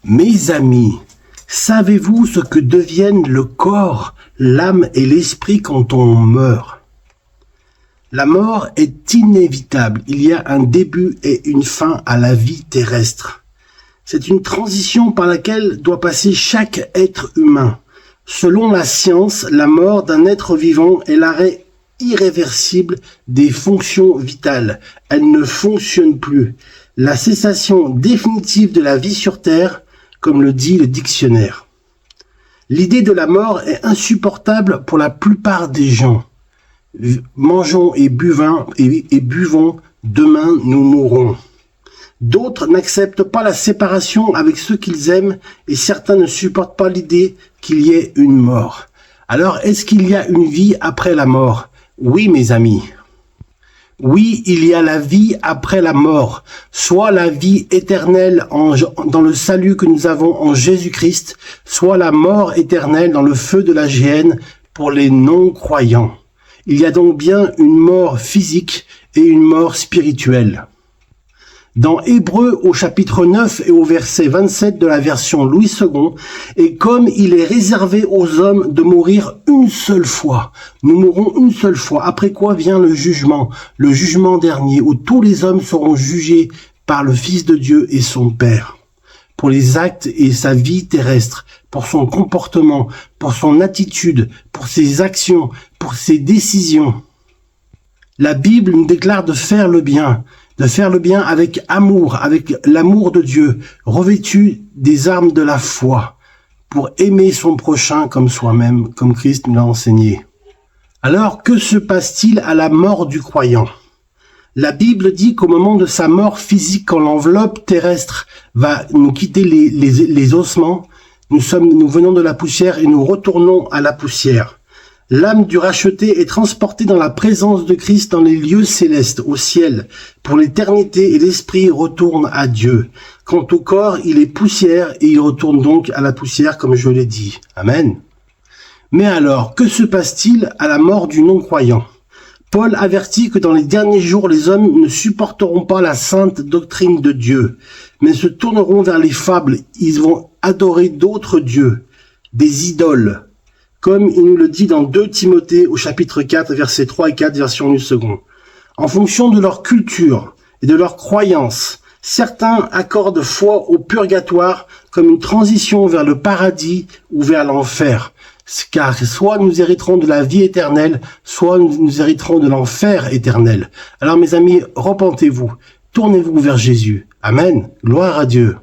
Mes amis, savez-vous ce que deviennent le corps, l'âme et l'esprit quand on meurt? La mort est inévitable. Il y a un début et une fin à la vie terrestre. C'est une transition par laquelle doit passer chaque être humain. Selon la science, la mort d'un être vivant est l'arrêt irréversible des fonctions vitales. Elle ne fonctionne plus. La cessation définitive de la vie sur Terre, comme le dit le dictionnaire. L'idée de la mort est insupportable pour la plupart des gens. Mangeons et buvons, demain nous mourrons. D'autres n'acceptent pas la séparation avec ceux qu'ils aiment et certains ne supportent pas l'idée qu'il y ait une mort. Alors, est-ce qu'il y a une vie après la mort? Oui, mes amis. Oui, il y a la vie après la mort, soit la vie éternelle dans le salut que nous avons en Jésus-Christ, soit la mort éternelle dans le feu de la géhenne pour les non-croyants. Il y a donc bien une mort physique et une mort spirituelle. Dans Hébreux au chapitre 9 et au verset 27 de la version Louis II, et comme il est réservé aux hommes de mourir une seule fois, nous mourrons une seule fois, après quoi vient le jugement dernier, où tous les hommes seront jugés par le Fils de Dieu et son Père, pour les actes et sa vie terrestre, pour son comportement, pour son attitude, pour ses actions, pour ses décisions. La Bible nous déclare de faire le bien avec amour, avec l'amour de Dieu, revêtu des armes de la foi, pour aimer son prochain comme soi-même, comme Christ nous l'a enseigné. Alors, que se passe-t-il à la mort du croyant? La Bible dit qu'au moment de sa mort physique, quand l'enveloppe terrestre va nous quitter les ossements, nous venons de la poussière et nous retournons à la poussière. L'âme du racheté est transportée dans la présence de Christ dans les lieux célestes, au ciel, pour l'éternité, et l'esprit retourne à Dieu. Quant au corps, il est poussière et il retourne donc à la poussière comme je l'ai dit. Amen. Mais alors, que se passe-t-il à la mort du non-croyant? Paul avertit que dans les derniers jours, les hommes ne supporteront pas la sainte doctrine de Dieu, mais se tourneront vers les fables. Ils vont adorer d'autres dieux, des idoles, comme il nous le dit dans 2 Timothée au chapitre 4, versets 3 et 4, version Louis II. En fonction de leur culture et de leurs croyances, certains accordent foi au purgatoire comme une transition vers le paradis ou vers l'enfer. Car soit nous hériterons de la vie éternelle, soit nous hériterons de l'enfer éternel. Alors mes amis, repentez-vous, tournez-vous vers Jésus. Amen. Gloire à Dieu.